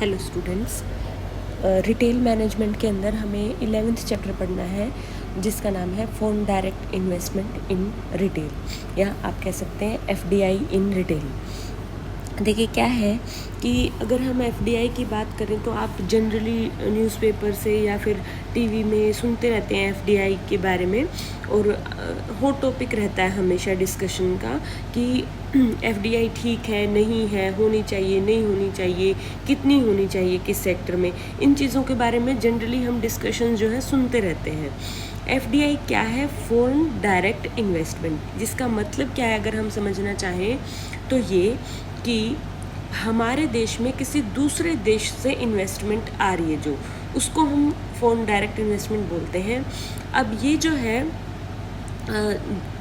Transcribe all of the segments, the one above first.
Hello students, retail management के अंदर हमें 11th चैप्टर पढ़ना है जिसका नाम है foreign direct investment in retail, या आप कह सकते हैं एफडीआई इन रिटेल। देखिए क्या है कि अगर हम एफडीआई की बात करें तो आप जनरली न्यूज़पेपर से या फिर टीवी में सुनते रहते हैं एफडीआई के बारे में, और हॉट टॉपिक रहता है हमेशा डिस्कशन का कि एफडीआई ठीक है नहीं है, होनी चाहिए नहीं होनी चाहिए, कितनी होनी चाहिए किस सेक्टर में। इन चीज़ों के बारे में जनरली हम डिस्कशन जो है सुनते रहते हैं। एफडीआई क्या है? फॉरेन डायरेक्ट इन्वेस्टमेंट, जिसका मतलब क्या है अगर हम समझना चाहें तो ये कि हमारे देश में किसी दूसरे देश से इन्वेस्टमेंट आ रही है जो, उसको हम फॉरेन डायरेक्ट इन्वेस्टमेंट बोलते हैं। अब ये जो है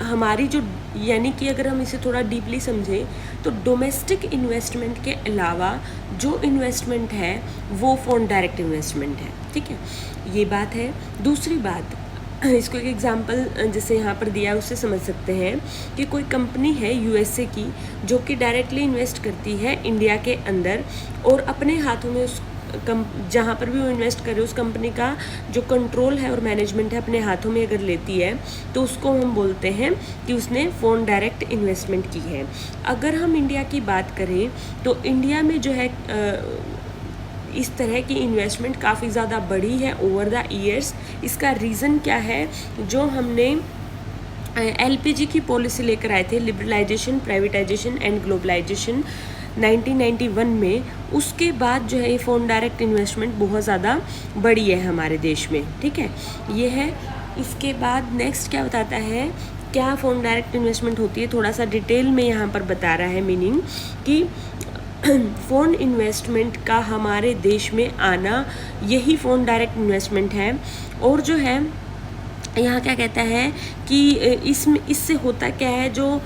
हमारी जो, यानी कि अगर हम इसे थोड़ा डीपली समझें तो डोमेस्टिक इन्वेस्टमेंट के अलावा जो इन्वेस्टमेंट है वो फॉरेन डायरेक्ट इन्वेस्टमेंट है। ठीक है, ये बात है। दूसरी बात, इसको एक एग्जांपल जैसे यहाँ पर दिया उससे समझ सकते हैं कि कोई कंपनी है यूएसए की जो कि डायरेक्टली इन्वेस्ट करती है इंडिया के अंदर, और अपने हाथों में उस जहाँ पर भी वो इन्वेस्ट करे उस कंपनी का जो कंट्रोल है और मैनेजमेंट है अपने हाथों में अगर लेती है तो उसको हम बोलते हैं कि उसने फॉरेन डायरेक्ट इन्वेस्टमेंट की है। अगर हम इंडिया की बात करें तो इंडिया में जो है इस तरह की इन्वेस्टमेंट काफ़ी ज़्यादा बढ़ी है ओवर द ईयर्स। इसका रीज़न क्या है? जो हमने एलपीजी की पॉलिसी लेकर आए थे, लिबरलाइजेशन, प्राइवेटाइजेशन एंड ग्लोबलाइजेशन 1991 में, उसके बाद जो है ये फॉरेन डायरेक्ट इन्वेस्टमेंट बहुत ज़्यादा बढ़ी है हमारे देश में। ठीक है, ये है। इसके बाद नेक्स्ट क्या बताता है, क्या फॉरेन डायरेक्ट इन्वेस्टमेंट होती है, थोड़ा सा डिटेल में यहाँ पर बता रहा है मीनिंग कि फॉरेन इन्वेस्टमेंट का हमारे देश में आना यही फॉरेन डायरेक्ट इन्वेस्टमेंट है। और जो है यहाँ क्या कहता है कि इससे होता क्या है, जो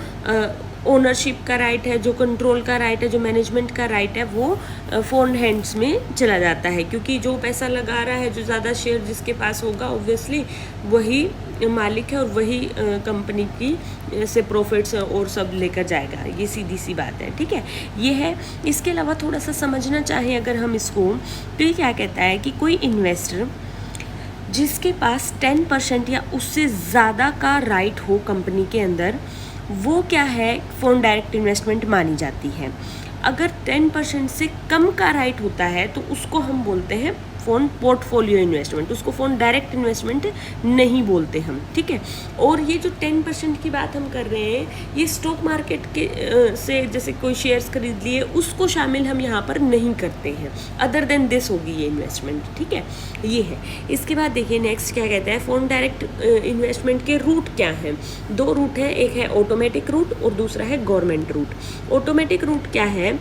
ओनरशिप का राइट है, जो कंट्रोल का राइट है, जो मैनेजमेंट का राइट है, वो फॉरेन हैंड्स में चला जाता है, क्योंकि जो पैसा लगा रहा है, जो ज़्यादा शेयर जिसके पास होगा ऑब्वियसली वही मालिक है और वही कंपनी की से प्रॉफिट्स और सब लेकर जाएगा। ये सीधी सी बात है। ठीक है, ये है। इसके अलावा थोड़ा सा समझना चाहें अगर हम इसको, तो ये क्या कहता है कि कोई इन्वेस्टर जिसके पास 10% या उससे ज़्यादा का राइट हो कंपनी के अंदर, वो क्या है, फॉरेन डायरेक्ट इन्वेस्टमेंट मानी जाती है। अगर 10% से कम का राइट होता है तो उसको हम बोलते हैं फॉरेन पोर्टफोलियो इन्वेस्टमेंट, उसको फॉरेन डायरेक्ट इन्वेस्टमेंट नहीं बोलते हम। ठीक है, और ये जो 10% की बात हम कर रहे हैं, ये स्टॉक मार्केट के से जैसे कोई शेयर्स खरीद लिए उसको शामिल हम यहाँ पर नहीं करते हैं। अदर देन दिस होगी ये इन्वेस्टमेंट। ठीक है, ये है। इसके बाद देखिए नेक्स्ट क्या कहता है, फॉरेन डायरेक्ट इन्वेस्टमेंट के रूट क्या हैं। 2 रूट हैं, एक है ऑटोमेटिक रूट और दूसरा है गवर्नमेंट रूट। ऑटोमेटिक रूट क्या है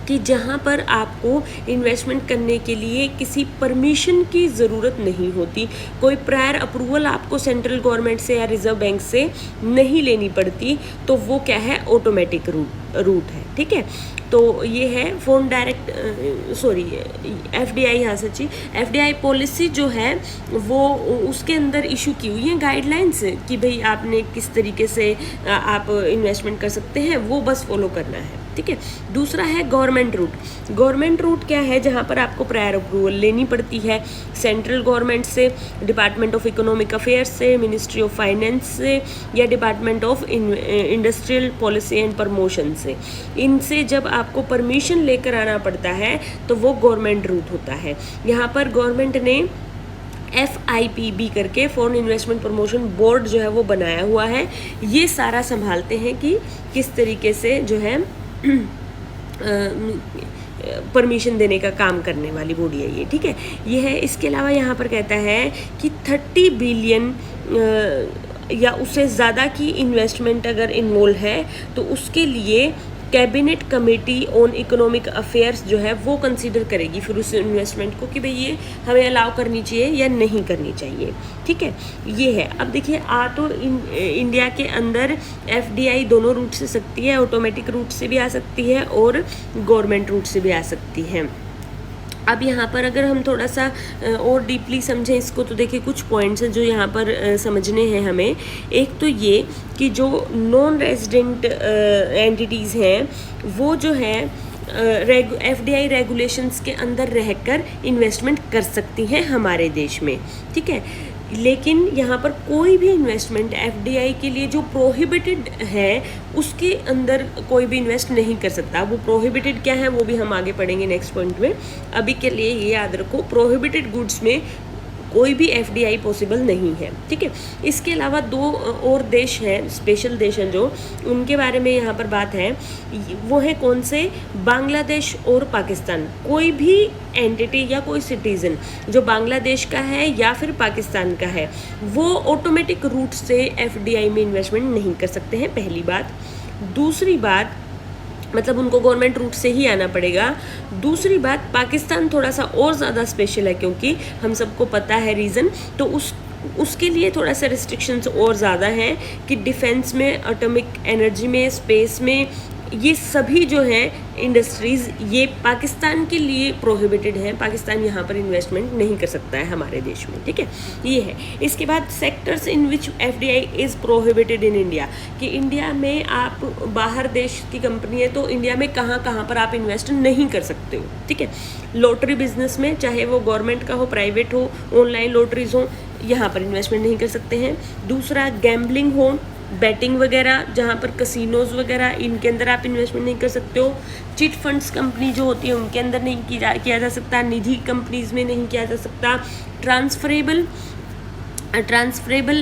कि जहाँ पर आपको इन्वेस्टमेंट करने के लिए किसी परमिशन की ज़रूरत नहीं होती, कोई प्रायर अप्रूवल आपको सेंट्रल गवर्नमेंट से या रिजर्व बैंक से नहीं लेनी पड़ती, तो वो क्या है, ऑटोमेटिक रूट है। ठीक है, तो ये है फॉरेन डायरेक्ट एफडीआई, हाँ सच्ची, एफडीआई पॉलिसी जो है वो उसके अंदर इशू की हुई है गाइडलाइंस कि भाई आपने किस तरीके से आप इन्वेस्टमेंट कर सकते हैं, वो बस फॉलो करना है। ठीक है, दूसरा है गवर्नमेंट रूट। गवर्नमेंट रूट क्या है, जहाँ पर आपको प्रायर अप्रूवल लेनी पड़ती है सेंट्रल गवर्नमेंट से, डिपार्टमेंट ऑफ इकोनॉमिक अफेयर्स से, मिनिस्ट्री ऑफ फाइनेंस से, या department of industrial policy and promotion से। इनसे जब आपको परमिशन लेकर आना पड़ता है तो वो गवर्नमेंट रूट होता है। यहाँ पर गवर्नमेंट ने FIPB करके फॉरेन इन्वेस्टमेंट प्रमोशन बोर्ड जो है वो बनाया हुआ है। ये सारा संभालते हैं कि किस तरीके से जो है परमिशन देने का काम करने वाली बॉडी है ये। ठीक है, ये है। इसके अलावा यहाँ पर कहता है कि 30 बिलियन या उससे ज़्यादा की इन्वेस्टमेंट अगर इन्वॉल्व है तो उसके लिए cabinet committee on economic affairs जो है वो कंसीडर करेगी फिर उस इन्वेस्टमेंट को कि भाई ये हमें अलाउ करनी चाहिए या नहीं करनी चाहिए। ठीक है, ये है। अब देखिए तो इंडिया के अंदर एफडीआई दोनों रूट से सकती है, ऑटोमेटिक रूट से भी आ सकती है और गवर्नमेंट रूट से भी आ सकती है। अब यहाँ पर अगर हम थोड़ा सा और डीपली समझें इसको तो देखिए कुछ पॉइंट्स हैं जो यहाँ पर समझने हैं हमें। एक तो ये कि जो नॉन रेजिडेंट एंटिटीज़ हैं वो जो है FDI रेगुलेशंस के अंदर रहकर इन्वेस्टमेंट कर सकती हैं हमारे देश में, ठीक है। लेकिन यहाँ पर कोई भी इन्वेस्टमेंट FDI के लिए जो प्रोहिबिटेड है उसके अंदर कोई भी इन्वेस्ट नहीं कर सकता। वो प्रोहिबिटेड क्या है वो भी हम आगे पढ़ेंगे नेक्स्ट पॉइंट में। अभी के लिए ये याद रखो, प्रोहिबिटेड गुड्स में कोई भी FDI पॉसिबल नहीं है, ठीक है। इसके अलावा 2 और देश हैं, स्पेशल देश हैं जो, उनके बारे में यहाँ पर बात है। वो है कौन से? बांग्लादेश और पाकिस्तान। कोई भी एंटिटी या कोई सिटीज़न जो बांग्लादेश का है या फिर पाकिस्तान का है वो ऑटोमेटिक रूट से FDI में इन्वेस्टमेंट नहीं कर सकते हैं, पहली बात। दूसरी बात, मतलब उनको गवर्नमेंट रूट से ही आना पड़ेगा। दूसरी बात, पाकिस्तान थोड़ा सा और ज़्यादा स्पेशल है क्योंकि हम सबको पता है रीज़न, तो उसके लिए थोड़ा सा रिस्ट्रिक्शंस और ज़्यादा हैं कि डिफेंस में, एटॉमिक एनर्जी में, स्पेस में, ये सभी जो हैं इंडस्ट्रीज़ ये पाकिस्तान के लिए प्रोहिबिटेड हैं। पाकिस्तान यहाँ पर इन्वेस्टमेंट नहीं कर सकता है हमारे देश में, ठीक है। ये है। इसके बाद sectors in which FDI is prohibited in India, कि इंडिया में आप बाहर देश की कंपनी है तो इंडिया में कहाँ कहाँ पर आप इन्वेस्ट नहीं कर सकते हो, ठीक है। लॉटरी बिजनेस में, चाहे वो गवर्नमेंट का हो, प्राइवेट हो, ऑनलाइन लॉटरीज हो, यहाँ पर इन्वेस्टमेंट नहीं कर सकते हैं। दूसरा, गैम्बलिंग हो, बैटिंग वगैरह, जहाँ पर कसिनोज वगैरह, इनके अंदर आप इन्वेस्टमेंट नहीं कर सकते हो। चिट फंड्स कंपनी जो होती है उनके अंदर नहीं किया जा सकता। निजी कंपनीज में नहीं किया जा सकता। ट्रांसफरेबल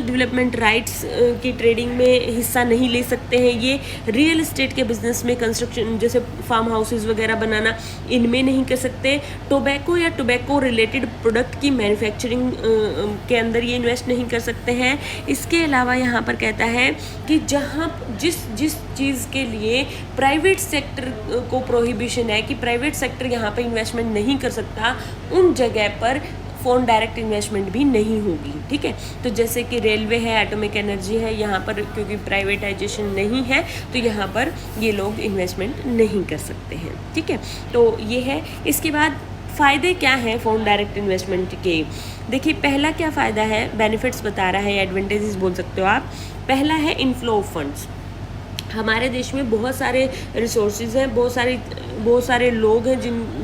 डेवलपमेंट राइट्स की ट्रेडिंग में हिस्सा नहीं ले सकते हैं ये। रियल एस्टेट के बिजनेस में, कंस्ट्रक्शन जैसे फार्म हाउसेज वगैरह बनाना, इनमें नहीं कर सकते। टोबैको या टोबैको रिलेटेड प्रोडक्ट की मैन्युफैक्चरिंग के अंदर ये इन्वेस्ट नहीं कर सकते हैं। इसके अलावा यहाँ पर कहता है कि जहाँ जिस चीज़ के लिए प्राइवेट सेक्टर को प्रोहिबिशन है कि प्राइवेट सेक्टर यहाँ पर इन्वेस्टमेंट नहीं कर सकता, उन जगह पर फॉरेन डायरेक्ट इन्वेस्टमेंट भी नहीं होगी, ठीक है। तो जैसे कि रेलवे है, एटॉमिक एनर्जी है, यहाँ पर क्योंकि प्राइवेटाइजेशन नहीं है तो यहाँ पर ये लोग इन्वेस्टमेंट नहीं कर सकते हैं, ठीक है। तो ये है। इसके बाद फ़ायदे क्या हैं फॉरेन डायरेक्ट इन्वेस्टमेंट के? देखिए, पहला क्या फ़ायदा है, बेनिफिट्स बता रहा है, एडवांटेजेस बोल सकते हो आप। पहला है इनफ्लो ऑफ फंड्स। हमारे देश में बहुत सारे रिसोर्सेज हैं, बहुत सारे लोग हैं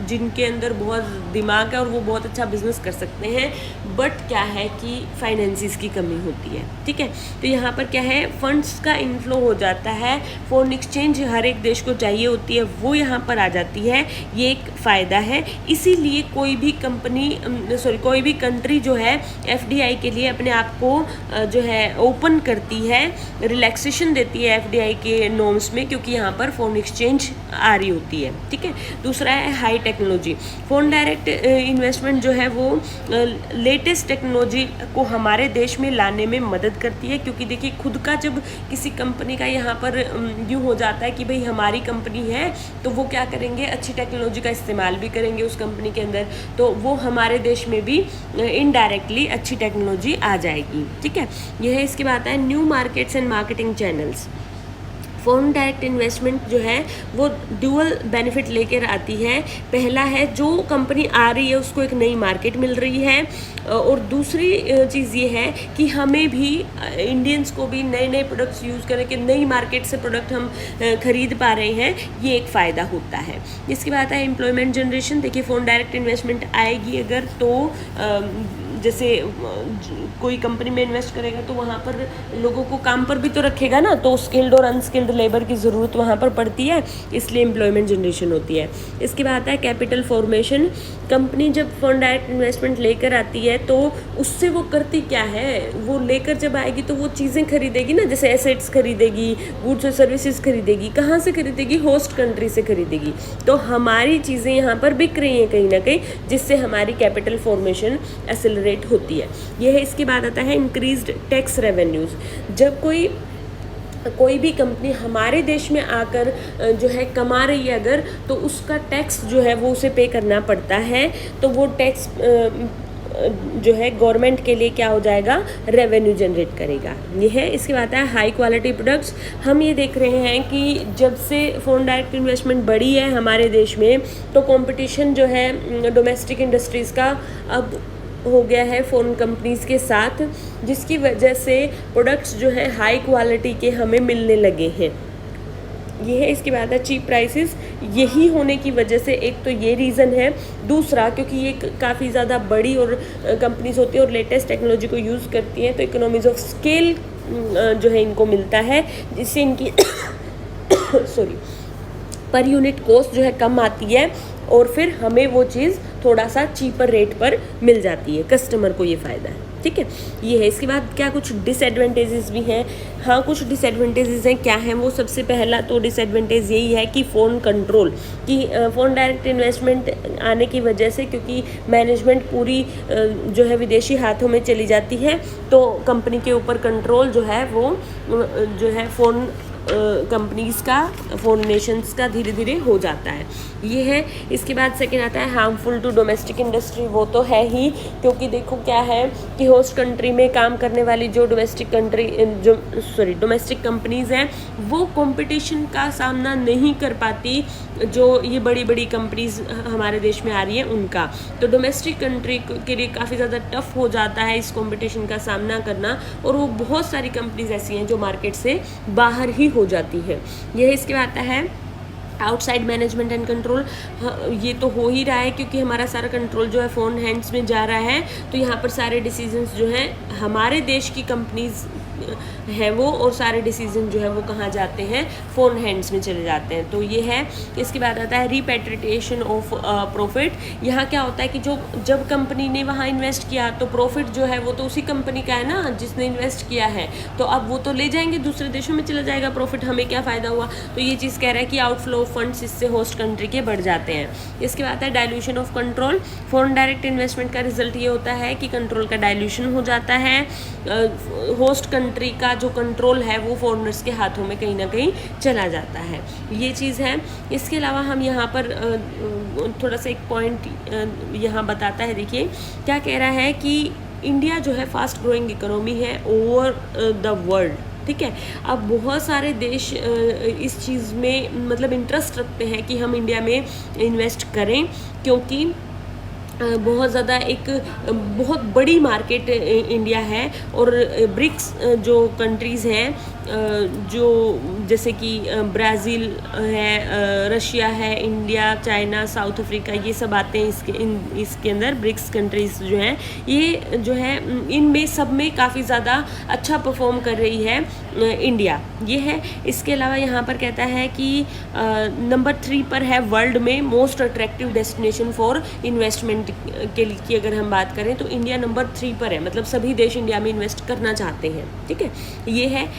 जिनके अंदर बहुत दिमाग है और वो बहुत अच्छा बिजनेस कर सकते हैं, बट क्या है कि फाइनेंसिस की कमी होती है, ठीक है। तो यहाँ पर क्या है, फंड्स का इनफ्लो हो जाता है, फॉरेन एक्सचेंज हर एक देश को चाहिए होती है, वो यहाँ पर आ जाती है, ये एक फ़ायदा है। इसीलिए कोई भी कंट्री जो है FDI के लिए अपने आप को जो है ओपन करती है, रिलैक्सेशन देती है FDI के नॉर्म्स में, क्योंकि यहाँ पर फॉरेन एक्सचेंज आ रही होती है, ठीक है। दूसरा है high technology. Foreign direct investment जो है वो लेटेस्ट टेक्नोलॉजी को हमारे देश में लाने में मदद करती है, क्योंकि देखिए खुद का जब किसी कंपनी का यहाँ पर यूँ हो जाता है कि भाई हमारी कंपनी है, तो वो क्या करेंगे, अच्छी टेक्नोलॉजी का इस्तेमाल भी करेंगे उस कंपनी के अंदर, तो वो हमारे देश में भी इनडायरेक्टली अच्छी टेक्नोलॉजी आ जाएगी, ठीक है। यह है। इसके बाद है new markets and marketing channels. Foreign direct investment जो है वो ड्यूअल बेनिफिट लेकर आती है। पहला है, जो कंपनी आ रही है उसको एक नई मार्केट मिल रही है, और दूसरी चीज़ ये है कि हमें भी, इंडियंस को भी नए नए प्रोडक्ट्स यूज़ करने के, नई मार्केट से प्रोडक्ट हम खरीद पा रहे हैं, ये एक फ़ायदा होता है। इसके बाद है एम्प्लॉयमेंट जनरेशन। देखिए, फॉरेन डायरेक्ट इन्वेस्टमेंट आएगी अगर तो जैसे कोई कंपनी में इन्वेस्ट करेगा तो वहाँ पर लोगों को काम पर भी तो रखेगा ना, तो स्किल्ड और अनस्किल्ड लेबर की ज़रूरत वहाँ पर पड़ती है, इसलिए एम्प्लॉयमेंट जनरेशन होती है। इसके बाद आता है कैपिटल फॉर्मेशन। कंपनी जब फॉरेन डायरेक्ट इन्वेस्टमेंट लेकर आती है तो उससे वो करती क्या है, वो लेकर जब आएगी तो वो चीज़ें खरीदेगी ना, जैसे एसेट्स खरीदेगी, गुड्स और सर्विसेज खरीदेगी। कहाँ से खरीदेगी? होस्ट कंट्री से खरीदेगी। तो हमारी चीज़ें यहाँ पर बिक रही हैं कहीं ना कहीं, जिससे हमारी कैपिटल फॉर्मेशन एक्सेलरेट होती है। यह है। इसके बाद आता है इंक्रीज्ड टैक्स रेवेन्यूज़। जब कोई भी कंपनी हमारे देश में आकर जो है कमा रही है अगर, तो उसका टैक्स जो है वो उसे पे करना पड़ता है, तो वो टैक्स जो है गवर्नमेंट के लिए क्या हो जाएगा, रेवेन्यू जनरेट करेगा। ये है। इसके बाद है हाई क्वालिटी प्रोडक्ट्स। हम ये देख रहे हैं कि जब से फॉरेन डायरेक्ट इन्वेस्टमेंट बढ़ी है हमारे देश में, तो कंपटीशन जो है डोमेस्टिक इंडस्ट्रीज़ का अब हो गया है फॉरेन कंपनीज़ के साथ, जिसकी वजह से प्रोडक्ट्स जो है हाई क्वालिटी के हमें मिलने लगे हैं। ये है। इसके बाद है चीप प्राइसेस, यही होने की वजह से एक तो ये रीज़न है, दूसरा क्योंकि ये काफ़ी ज़्यादा बड़ी और कंपनीज होती है और लेटेस्ट टेक्नोलॉजी को यूज़ करती हैं, तो इकोनॉमीज ऑफ स्केल जो है इनको मिलता है, जिससे इनकी सॉरी पर यूनिट कॉस्ट जो है कम आती है और फिर हमें वो चीज़ थोड़ा सा चीपर रेट पर मिल जाती है, कस्टमर को ये फ़ायदा है, ठीक है। ये है। इसके बाद क्या कुछ डिसएडवांटेजेस भी हैं। हाँ, कुछ डिसएडवांटेजेस हैं। क्या है वो? सबसे पहला तो डिसएडवांटेज यही है कि फ़ोन कंट्रोल कि फ़ोन डायरेक्ट इन्वेस्टमेंट आने की वजह से, क्योंकि मैनेजमेंट पूरी जो है विदेशी हाथों में चली जाती है, तो कंपनी के ऊपर कंट्रोल जो है वो जो है फ़ोन कंपनीज़ का, फ़ोन नेशंस का धीरे धीरे हो जाता है। ये है। इसके बाद सेकेंड आता है हार्मफुल टू डोमेस्टिक इंडस्ट्री। वो तो है ही, क्योंकि देखो क्या है कि होस्ट कंट्री में काम करने वाली जो डोमेस्टिक कंपनीज़ हैं, वो कंपटीशन का सामना नहीं कर पाती जो ये बड़ी बड़ी कंपनीज़ हमारे देश में आ रही है उनका। तो डोमेस्टिक कंट्री के लिए काफ़ी ज़्यादा टफ हो जाता है इस कंपटीशन का सामना करना, और वो बहुत सारी कंपनीज़ ऐसी हैं जो मार्केट से बाहर ही हो जाती है। यह इसके बाद आता है आउटसाइड मैनेजमेंट एंड कंट्रोल। ये तो हो ही रहा है, क्योंकि हमारा सारा कंट्रोल जो है फ़ोन हैंड्स में जा रहा है, तो यहाँ पर सारे डिसीजंस जो हैं हमारे देश की कंपनीज है वो, और सारे डिसीजन जो है वो कहाँ जाते हैं? फ़ोन हैंड्स में चले जाते हैं। तो ये है। इसके बाद आता है रिपेट्रिएशन ऑफ प्रॉफिट। यहाँ क्या होता है कि जब कंपनी ने वहाँ इन्वेस्ट किया, तो प्रॉफिट जो है वो तो उसी कंपनी का है ना जिसने इन्वेस्ट किया है, तो अब वो तो ले जाएंगे, दूसरे देशों में चला जाएगा प्रॉफिट, हमें क्या फ़ायदा हुआ? तो ये चीज़ कह रहा है कि आउटफ्लो ऑफ फंड्स इससे होस्ट कंट्री के बढ़ जाते हैं। इसके बाद आता है dilution of control. Foreign direct investment का रिजल्ट ये होता है कि कंट्रोल का डाइल्यूशन हो जाता है। होस्ट कंट्री का जो कंट्रोल है वो फॉरेनर्स के हाथों में कहीं ना कहीं चला जाता है। ये चीज़ है। इसके अलावा हम यहाँ पर थोड़ा सा एक पॉइंट यहाँ बताता है। देखिए क्या कह रहा है कि इंडिया जो है फास्ट ग्रोइंग इकोनॉमी है ओवर द वर्ल्ड, ठीक है। अब बहुत सारे देश इस चीज़ में मतलब इंटरेस्ट रखते हैं कि हम इंडिया में इन्वेस्ट करें, क्योंकि बहुत ज़्यादा एक बहुत बड़ी मार्केट इंडिया है, और ब्रिक्स जो कंट्रीज़ हैं जो जैसे कि ब्राज़ील है, रशिया है, इंडिया, चाइना, साउथ अफ्रीका, ये सब आते हैं इसके अंदर। ब्रिक्स कंट्रीज़ जो हैं ये जो है इनमें सब में काफ़ी ज़्यादा अच्छा परफॉर्म कर रही है इंडिया, ये है। इसके अलावा यहाँ पर कहता है कि नंबर 3 पर है वर्ल्ड में most attractive destination for investment के लिए की अगर हम बात करें तो इंडिया नंबर 3 पर है, मतलब सभी देश इंडिया में इन्वेस्ट करना चाहते हैं, ठीक है। ये है।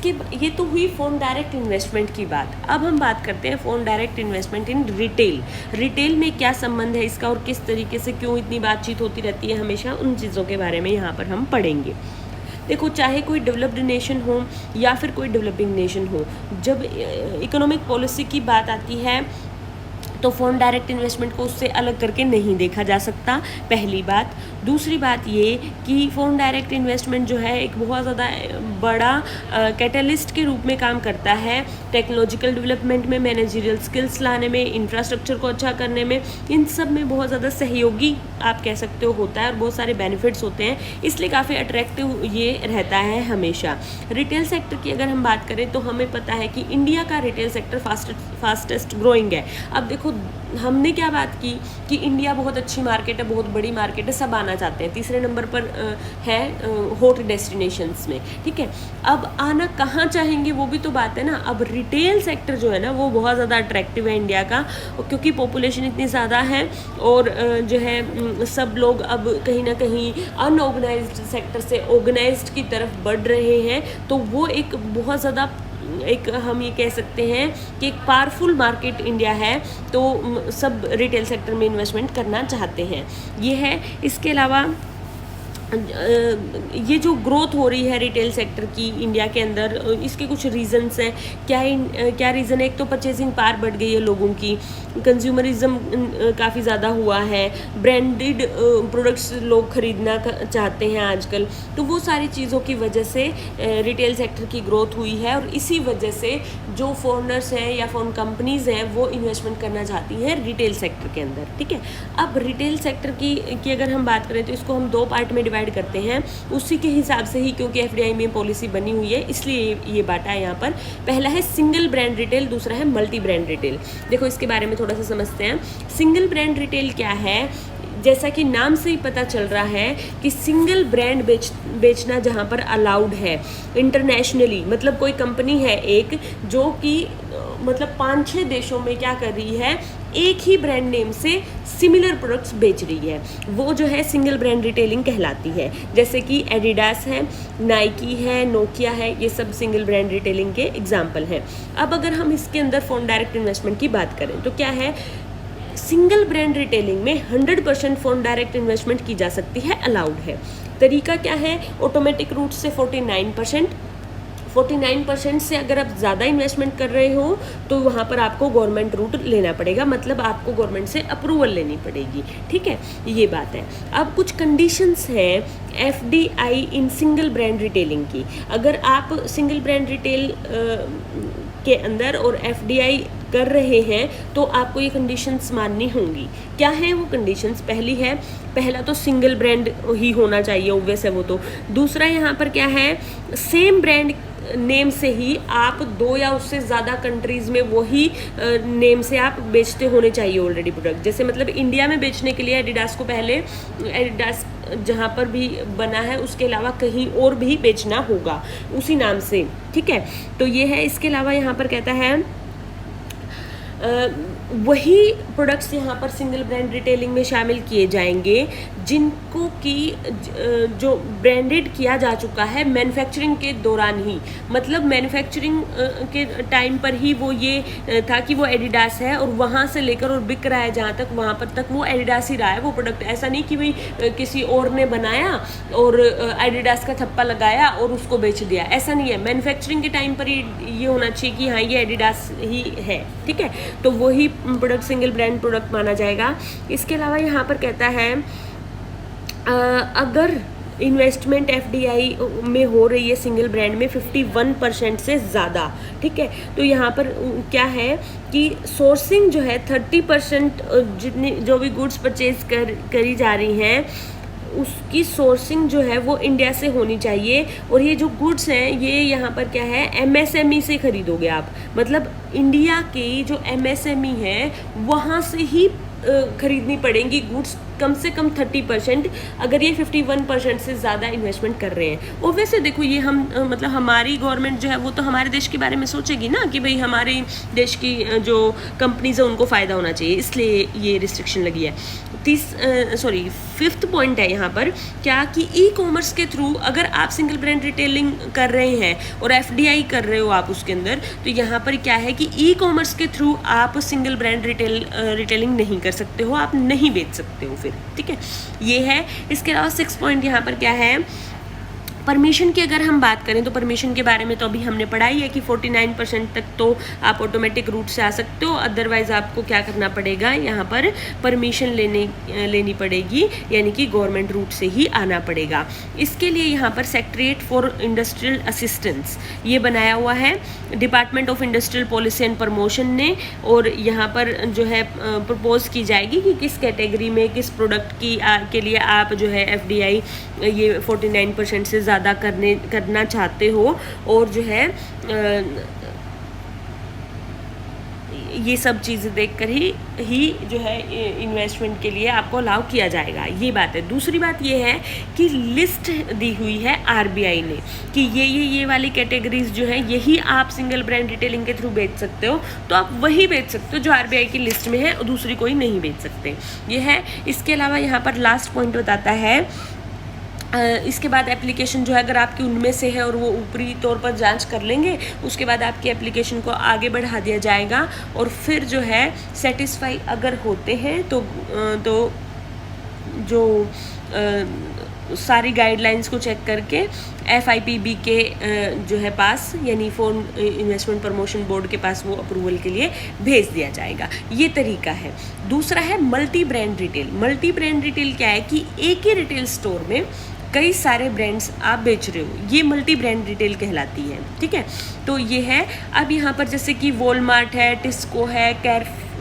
ये तो हुई फॉरेन डायरेक्ट इन्वेस्टमेंट की बात। अब हम बात करते हैं foreign direct investment in retail. Retail में क्या संबंध है इसका और किस तरीके से क्यों इतनी बातचीत होती रहती है हमेशा, उन चीज़ों के बारे में यहाँ पर हम पढ़ेंगे। देखो, चाहे कोई डेवलप्ड नेशन हो या फिर कोई डेवलपिंग नेशन हो, जब इकोनॉमिक पॉलिसी की बात आती है तो फॉरेन डायरेक्ट इन्वेस्टमेंट को उससे अलग करके नहीं देखा जा सकता, पहली बात। दूसरी बात ये कि फॉरेन डायरेक्ट इन्वेस्टमेंट जो है एक बहुत ज़्यादा बड़ा कैटलिस्ट के रूप में काम करता है टेक्नोलॉजिकल डेवलपमेंट में, मैनेजरियल स्किल्स लाने में, इंफ्रास्ट्रक्चर को अच्छा करने में, इन सब में बहुत ज़्यादा सहयोगी आप कह सकते हो होता है, और बहुत सारे बेनिफिट्स होते हैं, इसलिए काफ़ी अट्रैक्टिव ये रहता है हमेशा। रिटेल सेक्टर की अगर हम बात करें तो हमें पता है कि इंडिया का रिटेल सेक्टर फास्टेस्ट ग्रोइंग है। अब देखो, हमने क्या बात की कि इंडिया बहुत अच्छी मार्केट है, बहुत बड़ी मार्केट है, सब आना चाहते हैं, तीसरे नंबर पर है हॉट डेस्टिनेशंस में, ठीक है। अब आना कहाँ चाहेंगे वो भी तो बात है ना। अब रिटेल सेक्टर जो है ना वो बहुत ज़्यादा अट्रैक्टिव है इंडिया का, क्योंकि पॉपुलेशन इतनी ज़्यादा है, और जो है सब लोग अब कहीं ना कहीं अनऑर्गेनाइज्ड सेक्टर से ऑर्गेनाइज्ड की तरफ बढ़ रहे हैं, तो वो एक बहुत ज़्यादा एक हम ये कह सकते हैं कि एक पावरफुल मार्केट इंडिया है, तो सब रिटेल सेक्टर में इन्वेस्टमेंट करना चाहते हैं, ये है। इसके अलावा ये जो ग्रोथ हो रही है रिटेल सेक्टर की इंडिया के अंदर, इसके कुछ रीज़न्स हैं। क्या रीज़न है? एक तो परचेजिंग पावर बढ़ गई है लोगों की, कंज्यूमरिज्म काफ़ी ज़्यादा हुआ है, ब्रांडेड प्रोडक्ट्स लोग ख़रीदना चाहते हैं आजकल, तो वो सारी चीज़ों की वजह से रिटेल सेक्टर की ग्रोथ हुई है, और इसी वजह से जो फॉरेनर्स हैं या फॉरेन कंपनीज़ हैं वो इन्वेस्टमेंट करना चाहती हैं रिटेल सेक्टर के अंदर, ठीक है। अब रिटेल सेक्टर की अगर हम बात करें तो इसको हम 2 पार्ट में डिवाइड डिसाइड करते हैं उसी के हिसाब से ही, क्योंकि एफडीआई में पॉलिसी बनी हुई है इसलिए ये बांटा है यहाँ पर। पहला है सिंगल ब्रांड रिटेल, दूसरा है मल्टी ब्रांड रिटेल। देखो इसके बारे में थोड़ा सा समझते हैं। सिंगल ब्रांड रिटेल क्या है, जैसा कि नाम से ही पता चल रहा है कि सिंगल ब्रांड बेचना जहाँ पर अलाउड है इंटरनेशनली, मतलब कोई कंपनी है एक जो कि मतलब 5-6 देशों में क्या कर रही है, एक ही ब्रांड नेम से सिमिलर प्रोडक्ट्स बेच रही है, वो जो है सिंगल ब्रांड रिटेलिंग कहलाती है। जैसे कि एडिडास है, नाइकी है, नोकिया है, ये सब सिंगल ब्रांड रिटेलिंग के एग्जाम्पल हैं। अब अगर हम इसके अंदर फॉरेन डायरेक्ट इन्वेस्टमेंट की बात करें तो क्या है, सिंगल ब्रांड रिटेलिंग में 100% फॉरेन डायरेक्ट इन्वेस्टमेंट की जा सकती है, अलाउड है। तरीका क्या है, ऑटोमेटिक रूट से 49% से अगर आप ज़्यादा इन्वेस्टमेंट कर रहे हो तो वहाँ पर आपको गवर्नमेंट रूट लेना पड़ेगा, मतलब आपको गवर्नमेंट से अप्रूवल लेनी पड़ेगी, ठीक है, ये बात है। अब कुछ कंडीशंस है FDI in single brand retailing की। अगर आप सिंगल ब्रांड रिटेल के अंदर और एफडीआई कर रहे हैं तो आपको ये कंडीशंस माननी होंगी। क्या है वो कंडीशंस? पहला तो सिंगल ब्रांड ही होना चाहिए, ऑब्वियस है वो तो। दूसरा यहाँ पर क्या है, सेम ब्रांड नेम से ही आप 2 या उससे ज़्यादा कंट्रीज़ में वही नेम से आप बेचते होने चाहिए ऑलरेडी प्रोडक्ट। जैसे मतलब इंडिया में बेचने के लिए एडिडास को पहले एडिडास जहाँ पर भी बना है उसके अलावा कहीं और भी बेचना होगा उसी नाम से, ठीक है। तो ये है। इसके अलावा यहाँ पर कहता है वही प्रोडक्ट्स यहाँ पर सिंगल ब्रांड रिटेलिंग में शामिल किए जाएंगे जिनको कि जो ब्रांडेड किया जा चुका है मैन्युफैक्चरिंग के दौरान ही, मतलब मैन्युफैक्चरिंग के टाइम पर ही वो ये था कि वो एडिडास है और वहाँ से लेकर और बिक रहा है जहाँ तक, वहाँ पर तक वो एडिडास ही रहा है वो प्रोडक्ट। ऐसा नहीं कि भाई किसी और ने बनाया और एडिडास का छप्पा लगाया और उसको बेच दिया, ऐसा नहीं है। मैन्युफैक्चरिंग के टाइम पर ही ये होना चाहिए कि हाँ ये एडिडास ही है, ठीक है। तो वही प्रोडक्ट सिंगल ब्रांड प्रोडक्ट माना जाएगा। इसके अलावा यहाँ पर कहता है अगर इन्वेस्टमेंट एफडीआई में हो रही है सिंगल ब्रांड में 51% से ज़्यादा, ठीक है, तो यहाँ पर क्या है कि सोर्सिंग जो है 30% जितनी जो भी गुड्स परचेज करी जा रही हैं उसकी सोर्सिंग जो है वो इंडिया से होनी चाहिए। और ये जो गुड्स हैं ये यहाँ पर क्या है, एमएसएमई से खरीदोगे आप, मतलब इंडिया की जो एमएसएमई है वहाँ से ही खरीदनी पड़ेंगी गुड्स, कम से कम 30%, अगर ये 51% से ज़्यादा इन्वेस्टमेंट कर रहे हैं। और वैसे देखो ये हम मतलब हमारी गवर्नमेंट जो है वो तो हमारे देश के बारे में सोचेगी ना कि भाई हमारे देश की जो कंपनीज है उनको फ़ायदा होना चाहिए, इसलिए ये रिस्ट्रिक्शन लगी है। 5th पॉइंट है यहाँ पर क्या कि ई कॉमर्स के थ्रू अगर आप सिंगल ब्रांड रिटेलिंग कर रहे हैं और एफडीआई कर रहे हो आप उसके अंदर, तो यहाँ पर क्या है कि ई कॉमर्स के थ्रू आप सिंगल ब्रांड रिटेलिंग नहीं कर सकते हो, आप नहीं बेच सकते हो फिर, ठीक है, ये है। इसके अलावा 6 पॉइंट यहाँ पर क्या है, परमिशन की अगर हम बात करें तो परमिशन के बारे में तो अभी हमने पढ़ा ही है कि 49% तक तो आप ऑटोमेटिक रूट से आ सकते हो, अदरवाइज आपको क्या करना पड़ेगा, यहाँ पर परमिशन लेनी पड़ेगी, यानी कि गवर्नमेंट रूट से ही आना पड़ेगा। इसके लिए यहाँ पर सेक्रेटरीट फॉर इंडस्ट्रियल असिस्टेंस ये बनाया हुआ है department of industrial policy and promotion ने, और यहाँ पर जो है प्रपोज की जाएगी कि किस कैटेगरी में किस प्रोडक्ट के लिए आप जो है एफडीआई ये 49% से ज़्यादा करना चाहते हो, और जो है ये सब चीज़ें देखकर ही जो है इन्वेस्टमेंट के लिए आपको अलाउ किया जाएगा, ये बात है। दूसरी बात ये है कि लिस्ट दी हुई है आरबीआई ने कि ये वाली कैटेगरीज जो है यही आप सिंगल ब्रांड रिटेलिंग के थ्रू बेच सकते हो, तो आप वही बेच सकते हो जो आरबीआई की लिस्ट में है और दूसरी कोई नहीं बेच सकते, ये है। इसके अलावा यहाँ पर लास्ट पॉइंट बताता है इसके बाद एप्लीकेशन जो है अगर आपकी उनमें से है और वो ऊपरी तौर पर जांच कर लेंगे, उसके बाद आपकी एप्लीकेशन को आगे बढ़ा दिया जाएगा और फिर जो है सेटिस्फाई अगर होते हैं तो जो सारी गाइडलाइंस को चेक करके FIPB के जो है पास, यानी फॉरेन इन्वेस्टमेंट प्रमोशन बोर्ड के पास वो अप्रूवल के लिए भेज दिया जाएगा, ये तरीका है। दूसरा है multi brand retail. Multi brand retail क्या है कि एक ही रिटेल स्टोर में कई सारे ब्रांड्स आप बेच रहे हो, ये मल्टी ब्रांड रिटेल कहलाती है, ठीक है। तो ये है। अब यहाँ पर जैसे कि वॉलमार्ट है, टिस्को है,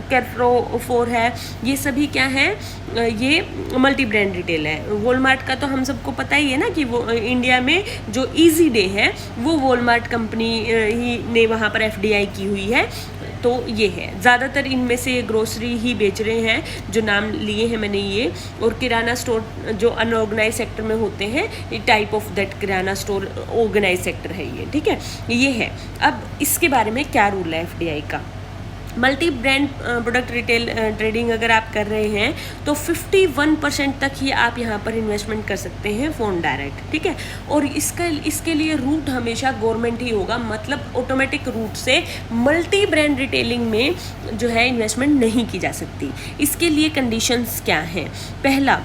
कैरफोर है, ये सभी क्या है, ये मल्टी ब्रांड रिटेल है। वॉलमार्ट का तो हम सबको पता ही है ना कि वो इंडिया में जो ईजी डे है वो वॉलमार्ट कंपनी ही ने वहाँ पर FDI की हुई है। तो ये है, ज़्यादातर इनमें से ग्रोसरी ही बेच रहे हैं जो नाम लिए हैं मैंने ये, और किराना स्टोर जो अनऑर्गेनाइज सेक्टर में होते हैं, ये type of that kirana store organized sector है ये, ठीक है, ये है। अब इसके बारे में क्या रूल है FDI का। Multi brand product retail trading अगर आप कर रहे हैं तो 51% तक ही आप यहाँ पर इन्वेस्टमेंट कर सकते हैं फोन डायरेक्ट, ठीक है। और इसके लिए रूट हमेशा गवर्नमेंट ही होगा, मतलब ऑटोमेटिक रूट से मल्टी ब्रांड रिटेलिंग में जो है इन्वेस्टमेंट नहीं की जा सकती। इसके लिए कंडीशंस क्या हैं। पहला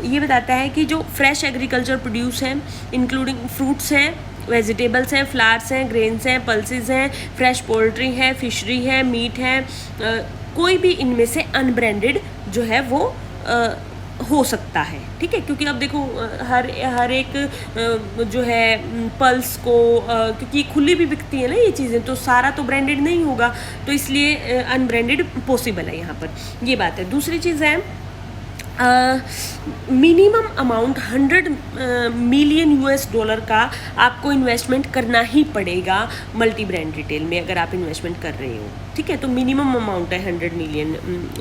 ये बताता है कि जो फ्रेश एग्रीकल्चर प्रोड्यूस है, इंक्लूडिंग फ्रूट्स हैं, वेजिटेबल्स हैं, फ्लावर्स हैं, ग्रेन्स हैं, पल्सेस हैं, फ्रेश पोल्ट्री है, फिशरी है, मीट है, कोई भी इनमें से अनब्रांडेड जो है वो हो सकता है, ठीक है। क्योंकि अब देखो हर एक जो है पल्स को क्योंकि खुली भी बिकती है ना ये चीज़ें, तो सारा तो ब्रांडेड नहीं होगा, तो इसलिए अनब्रांडेड पॉसिबल है यहाँ पर, ये बात है। दूसरी चीज़ है मिनिमम अमाउंट 100 मिलियन US$ का आपको इन्वेस्टमेंट करना ही पड़ेगा मल्टी ब्रांड रिटेल में अगर आप इन्वेस्टमेंट कर रहे हो, ठीक है। तो मिनिमम अमाउंट है 100 मिलियन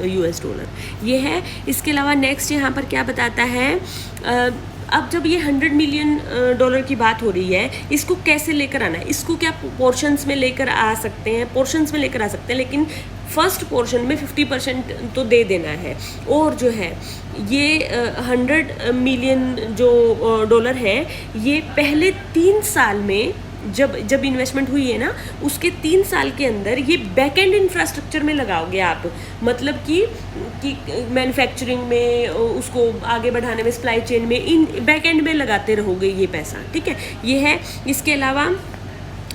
US$, ये है। इसके अलावा नेक्स्ट यहाँ पर क्या बताता है, अब जब ये 100 मिलियन डॉलर की बात हो रही है, इसको कैसे लेकर आना है, इसको क्या पोर्शंस में लेकर आ सकते हैं, पोर्शंस में लेकर आ सकते हैं, लेकिन फर्स्ट पोर्शन में 50% तो दे देना है। और जो है ये 100 मिलियन जो डॉलर है, ये पहले 3 साल में जब इन्वेस्टमेंट हुई है ना, उसके 3 साल के अंदर ये बैक एंड इंफ्रास्ट्रक्चर में लगाओगे आप, मतलब कि मैन्युफैक्चरिंग में, उसको आगे बढ़ाने में, सप्लाई चेन में, इन बैक एंड में लगाते रहोगे ये पैसा, ठीक है, ये है। इसके अलावा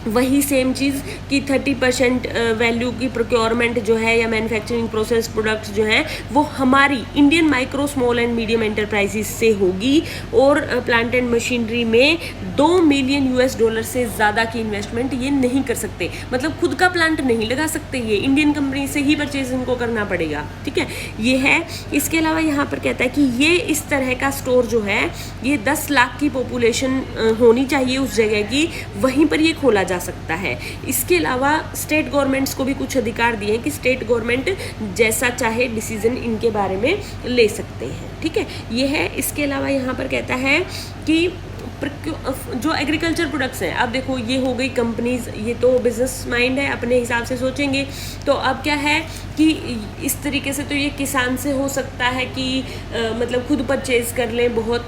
वही सेम चीज़ कि 30% वैल्यू की प्रोक्योरमेंट जो है या मैन्युफैक्चरिंग प्रोसेस प्रोडक्ट्स जो हैं वो हमारी Indian micro small and medium enterprises से होगी। और प्लांट एंड मशीनरी में 2 मिलियन US$ से ज़्यादा की इन्वेस्टमेंट ये नहीं कर सकते, मतलब खुद का प्लांट नहीं लगा सकते, ये इंडियन कंपनी से ही परचेज इनको करना पड़ेगा, ठीक है, ये है। इसके अलावा यहाँ पर कहता है कि ये इस तरह का स्टोर जो है ये 10 लाख की पॉपुलेशन होनी चाहिए उस जगह की, वहीं पर ये खोला जा सकता है। इसके अलावा स्टेट गवर्नमेंट्स को भी कुछ अधिकार दिए हैं कि स्टेट गवर्नमेंट जैसा चाहे डिसीजन इनके बारे में ले सकते हैं, ठीक है, ये है। इसके अलावा यहाँ पर कहता है कि जो एग्रीकल्चर प्रोडक्ट्स हैं, अब देखो ये हो गई कंपनीज, ये तो बिजनेस माइंड है, अपने हिसाब से सोचेंगे। तो अब क्या है कि इस तरीके से तो ये किसान से हो सकता है कि मतलब खुद परचेज कर लें, बहुत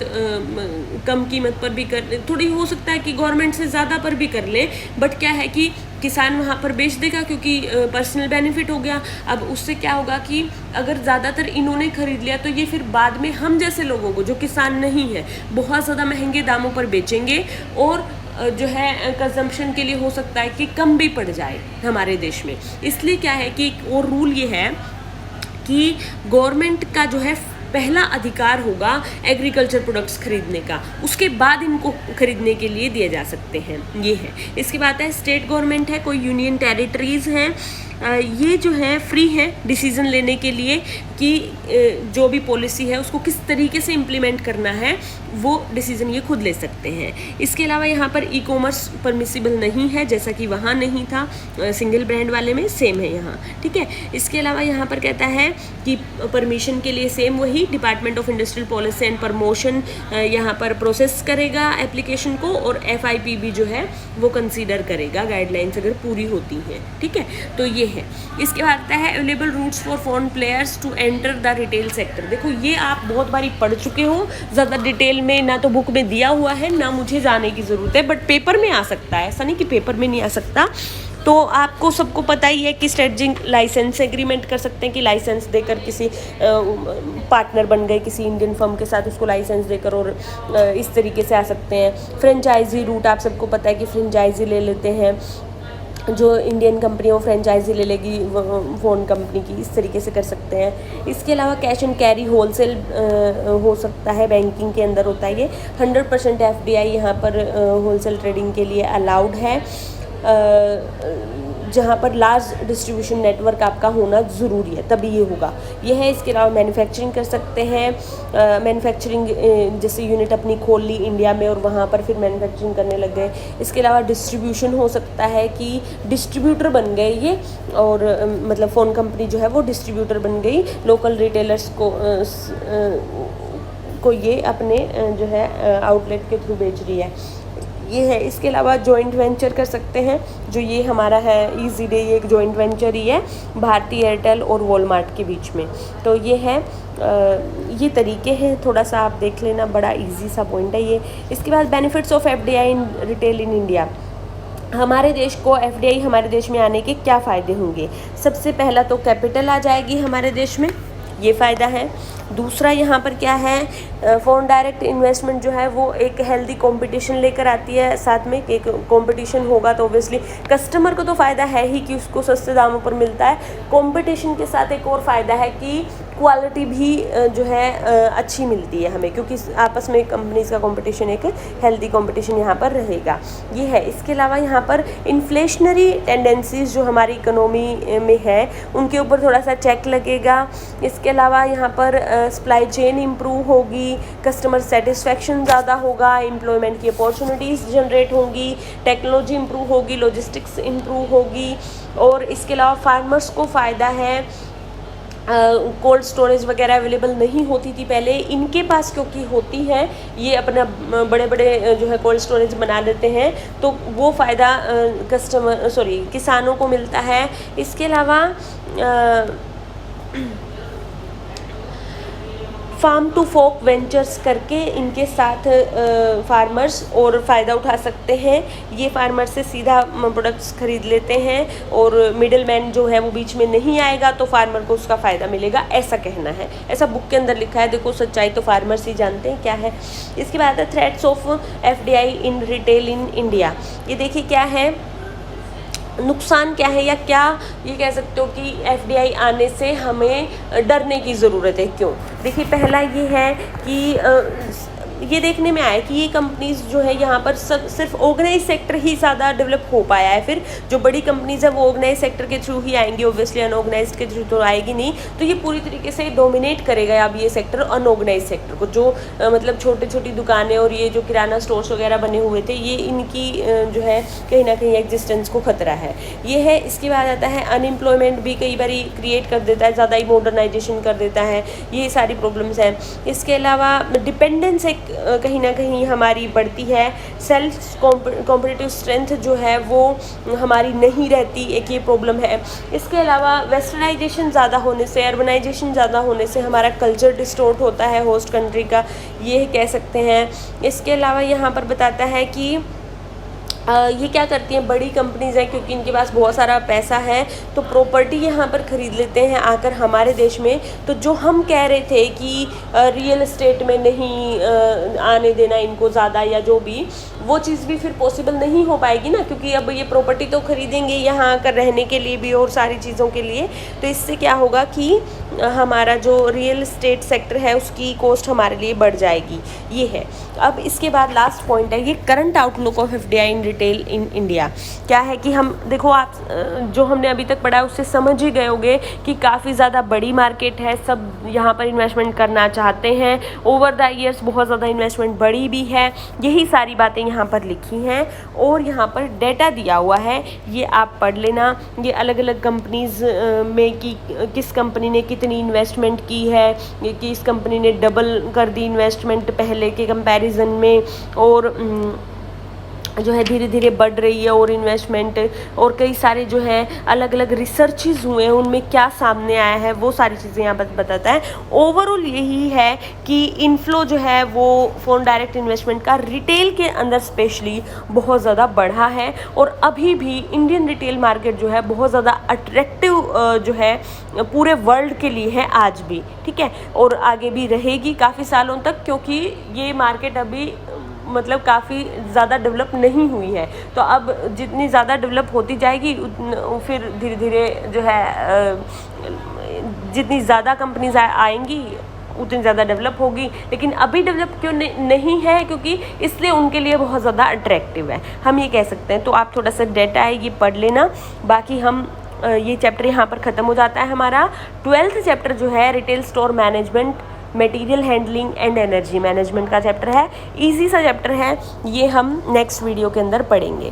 कम कीमत पर भी कर लें, थोड़ी हो सकता है कि गवर्नमेंट से ज़्यादा पर भी कर लें, बट क्या है कि किसान वहाँ पर बेच देगा क्योंकि पर्सनल बेनिफिट हो गया। अब उससे क्या होगा कि अगर ज़्यादातर इन्होंने खरीद लिया तो ये फिर बाद में हम जैसे लोगों को जो किसान नहीं है बहुत ज़्यादा महंगे दामों पर बेचेंगे, और जो है कंजम्पशन के लिए हो सकता है कि कम भी पड़ जाए हमारे देश में। इसलिए क्या है कि और रूल ये है कि गवर्नमेंट का जो है पहला अधिकार होगा एग्रीकल्चर प्रोडक्ट्स खरीदने का, उसके बाद इनको खरीदने के लिए दिए जा सकते हैं, ये है। इसके बाद है स्टेट गवर्नमेंट है, कोई यूनियन टेरिटरीज़ हैं, ये जो है फ्री है डिसीज़न लेने के लिए कि जो भी पॉलिसी है उसको किस तरीके से इम्प्लीमेंट करना है, वो डिसीज़न ये खुद ले सकते हैं। इसके अलावा यहाँ पर ई कॉमर्स परमिसिबल नहीं है, जैसा कि वहाँ नहीं था, सिंगल ब्रांड वाले में सेम है यहाँ, ठीक है। इसके अलावा यहाँ पर कहता है कि परमिशन के लिए सेम वही department of industrial policy and promotion यहाँ पर प्रोसेस करेगा एप्लीकेशन को, और FIPB जो है वो कंसीडर करेगा गाइडलाइंस अगर पूरी होती हैं, ठीक है। तो ये है। इसके बाद आता है available routes for foreign players to enter the retail sector. देखो ये आप बहुत बारी पढ़ चुके हो, ज़्यादा डिटेल में ना तो बुक में दिया हुआ है ना मुझे जाने की ज़रूरत है, बट पेपर में आ सकता है, ऐसा नहीं कि पेपर में नहीं आ सकता। तो आपको सबको पता ही है कि स्ट्रेटजिक लाइसेंस एग्रीमेंट कर सकते हैं कि लाइसेंस देकर किसी पार्टनर बन गए किसी इंडियन फर्म के साथ, उसको लाइसेंस देकर, और इस तरीके से आ सकते हैं। फ्रेंचाइजी रूट आप सबको पता है कि फ्रेंचाइजी ले लेते हैं, जो इंडियन कंपनी वो फ्रेंचाइजी ले लेगी फ़ोन कंपनी की, इस तरीके से कर सकते हैं। इसके अलावा कैश एंड कैरी होलसेल हो सकता है, बैंकिंग के अंदर होता है ये। 100% FDI यहाँ पर होलसेल ट्रेडिंग के लिए अलाउड है। जहाँ पर लार्ज डिस्ट्रीब्यूशन नेटवर्क आपका होना ज़रूरी है, तभी ये होगा। ये है। इसके अलावा मैन्युफैक्चरिंग कर सकते हैं, मैन्युफैक्चरिंग जैसे यूनिट अपनी खोल ली इंडिया में और वहाँ पर फिर मैन्युफैक्चरिंग करने लग गए। इसके अलावा डिस्ट्रीब्यूशन हो सकता है कि डिस्ट्रीब्यूटर बन गए ये, और मतलब फ़ोन कंपनी जो है वो डिस्ट्रीब्यूटर बन गई, लोकल रिटेलर्स को ये अपने जो है आउटलेट के थ्रू बेच रही है। ये है। इसके अलावा जॉइंट वेंचर कर सकते हैं, जो ये हमारा है ईजी डे, ये एक जॉइंट वेंचर ही है भारती एयरटेल और वॉलमार्ट के बीच में। तो ये है, ये तरीके हैं, थोड़ा सा आप देख लेना, बड़ा इजी सा पॉइंट है ये। इसके बाद benefits of FDI in retail in India. हमारे देश को एफडीआई हमारे देश में आने के क्या फ़ायदे होंगे? सबसे पहला तो कैपिटल आ जाएगी हमारे देश में, ये फ़ायदा है। दूसरा यहाँ पर क्या है, फॉरेन डायरेक्ट इन्वेस्टमेंट जो है वो एक हेल्दी कंपटीशन लेकर आती है, साथ में एक कंपटीशन होगा तो ऑब्वियसली कस्टमर को तो फ़ायदा है ही कि उसको सस्ते दामों पर मिलता है। कंपटीशन के साथ एक और फ़ायदा है कि क्वालिटी भी जो है अच्छी मिलती है हमें, क्योंकि आपस में कंपनीज का कंपटीशन एक हेल्दी कंपटीशन यहाँ पर रहेगा। ये है। इसके अलावा यहाँ पर इन्फ्लेशनरी टेंडेंसीज जो हमारी इकोनॉमी में है उनके ऊपर थोड़ा सा चेक लगेगा। इसके अलावा यहाँ पर सप्लाई चेन इम्प्रूव होगी, कस्टमर सेटिस्फेक्शन ज़्यादा होगा, एम्प्लॉयमेंट की अपॉर्चुनिटीज़ जनरेट होंगी, टेक्नोलॉजी इम्प्रूव होगी, लॉजिस्टिक्स इम्प्रूव होगी। और इसके अलावा फार्मर्स को फ़ायदा है, कोल्ड स्टोरेज वगैरह अवेलेबल नहीं होती थी पहले, इनके पास क्योंकि होती है, ये अपना बड़े बड़े जो है कोल्ड स्टोरेज बना लेते हैं, तो वो फ़ायदा किसानों को मिलता है। इसके अलावा फार्म टू फोक वेंचर्स करके इनके साथ फार्मर्स और फ़ायदा उठा सकते हैं। ये फार्मर से सीधा प्रोडक्ट्स खरीद लेते हैं और मिडिल मैन जो है वो बीच में नहीं आएगा, तो फार्मर को उसका फ़ायदा मिलेगा, ऐसा कहना है, ऐसा बुक के अंदर लिखा है। देखो सच्चाई तो फार्मर्स ही जानते हैं क्या है। इसके बाद है threats of FDI in retail in India. ये देखिए क्या है, नुकसान क्या है, या क्या ये कह सकते हो कि एफडीआई आने से हमें डरने की ज़रूरत है, क्यों? देखिए पहला ये है कि ये देखने में आया कि ये कंपनीज़ जो है यहाँ पर सिर्फ ऑर्गेनाइज सेक्टर ही ज़्यादा डेवलप हो पाया है। फिर जो बड़ी कंपनीज़ है वो ऑर्गेनाइज सेक्टर के थ्रू ही आएंगी, ऑब्वियसली अनऑर्गेनाइज के थ्रू तो आएगी नहीं। तो ये पूरी तरीके से डोमिनेट करेगा अब ये सेक्टर अनऑर्गेनाइज सेक्टर को, जो मतलब छोटी छोटी दुकानें और ये जो किराना स्टोर्स वगैरह बने हुए थे, ये इनकी जो है कहीं ना कहीं एग्जिस्टेंस को खतरा है। ये है। इसके बाद आता है अनएम्प्लॉयमेंट भी कई बार क्रिएट कर देता है, ज़्यादा ही मॉडर्नाइजेशन कर देता है, ये सारी प्रॉब्लम्स हैं। इसके अलावा डिपेंडेंस एक कहीं ना कहीं हमारी बढ़ती है, सेल्फ कॉम्पिटिटिव स्ट्रेंथ जो है वो हमारी नहीं रहती, एक ये प्रॉब्लम है। इसके अलावा वेस्टर्नाइजेशन ज़्यादा होने से, अर्बनाइजेशन ज़्यादा होने से हमारा कल्चर डिस्टॉर्ट होता है होस्ट कंट्री का, ये कह सकते हैं। इसके अलावा यहाँ पर बताता है कि ये क्या करती हैं, बड़ी कंपनीज़ हैं, क्योंकि इनके पास बहुत सारा पैसा है तो प्रॉपर्टी यहाँ पर ख़रीद लेते हैं आकर हमारे देश में। तो जो हम कह रहे थे कि रियल एस्टेट में नहीं आने देना इनको ज़्यादा, या जो भी, वो चीज़ भी फिर पॉसिबल नहीं हो पाएगी ना, क्योंकि अब ये प्रॉपर्टी तो ख़रीदेंगे यहाँ आकर रहने के लिए भी और सारी चीज़ों के लिए। तो इससे क्या होगा कि हमारा जो रियल एस्टेट सेक्टर है उसकी कॉस्ट हमारे लिए बढ़ जाएगी, ये है। अब इसके बाद लास्ट पॉइंट है ये current outlook of FDI in retail in India. क्या है कि हम देखो, आप जो हमने अभी तक पढ़ा है उससे समझ ही गए होंगे कि काफ़ी ज़्यादा बड़ी मार्केट है, सब यहाँ पर इन्वेस्टमेंट करना चाहते हैं, ओवर द ईयर्स बहुत ज़्यादा इन्वेस्टमेंट बढ़ी भी है, यही सारी बातें यहाँ पर लिखी हैं और यहाँ पर डेटा दिया हुआ है, ये आप पढ़ लेना। ये अलग अलग कंपनीज़ में कि किस कंपनी ने कितनी इन्वेस्टमेंट की है, कि इस कंपनी ने डबल कर दी इन्वेस्टमेंट पहले के कंपैरिजन में, और जो है धीरे धीरे बढ़ रही है और इन्वेस्टमेंट, और कई सारे जो है अलग अलग रिसर्चेज हुए हैं उनमें क्या सामने आया है, वो सारी चीज़ें यहाँ पर बताता है। ओवरऑल यही है कि इनफ्लो जो है वो फॉरेन डायरेक्ट इन्वेस्टमेंट का रिटेल के अंदर स्पेशली बहुत ज़्यादा बढ़ा है, और अभी भी इंडियन रिटेल मार्केट जो है बहुत ज़्यादा अट्रैक्टिव जो है पूरे वर्ल्ड के लिए है आज भी, ठीक है, और आगे भी रहेगी काफ़ी सालों तक, क्योंकि ये मार्केट अभी मतलब काफ़ी ज़्यादा डेवलप नहीं हुई है। तो अब जितनी ज़्यादा डेवलप होती जाएगी फिर धीरे धीरे जो है जितनी ज़्यादा कंपनीज आएंगी उतनी ज़्यादा डेवलप होगी, लेकिन अभी डेवलप क्यों नहीं है, क्योंकि इसलिए उनके लिए बहुत ज़्यादा अट्रैक्टिव है, हम ये कह सकते हैं। तो आप थोड़ा सा डेटा है ये पढ़ लेना। बाकी हम ये चैप्टर यहाँ पर ख़त्म हो जाता है हमारा। 12th चैप्टर जो है retail store management, material handling and energy management का चैप्टर है। इजी सा चैप्टर है, ये हम नेक्स्ट वीडियो के अंदर पढ़ेंगे।